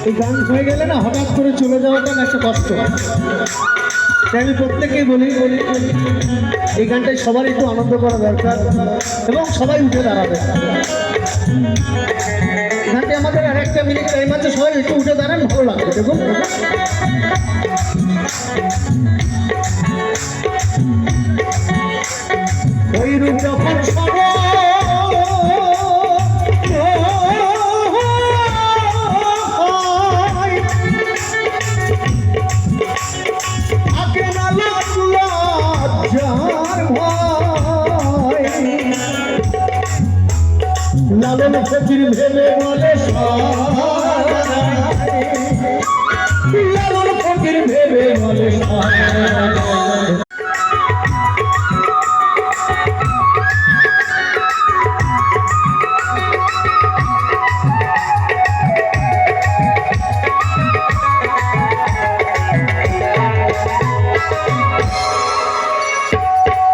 এই গান হয়ে গেলে না হঠাৎ করে চলে যাওয়াটা না একটা কষ্ট। তাই আমি প্রত্যেককেই বলি এই গানটাই সবার একটু আনন্দ করা দরকার এবং সবাই উঠে দাঁড়াবে। গানটি আমাদের আর একটা মিনিট টাইম আছে, সবাই একটু উঠে দাঁড়ান, ভালো লাগবে। দেখুন ওই রূপ যখন লালন ফকির ভেবে বলে লালন ফকির ভেবে বলে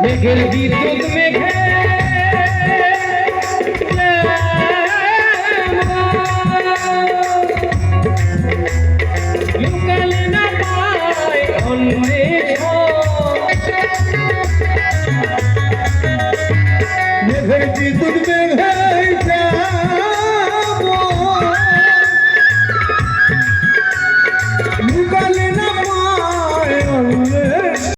মেঘের বিদ্যুৎ মেঘে মেঘের বিদ্যুৎ মেঘে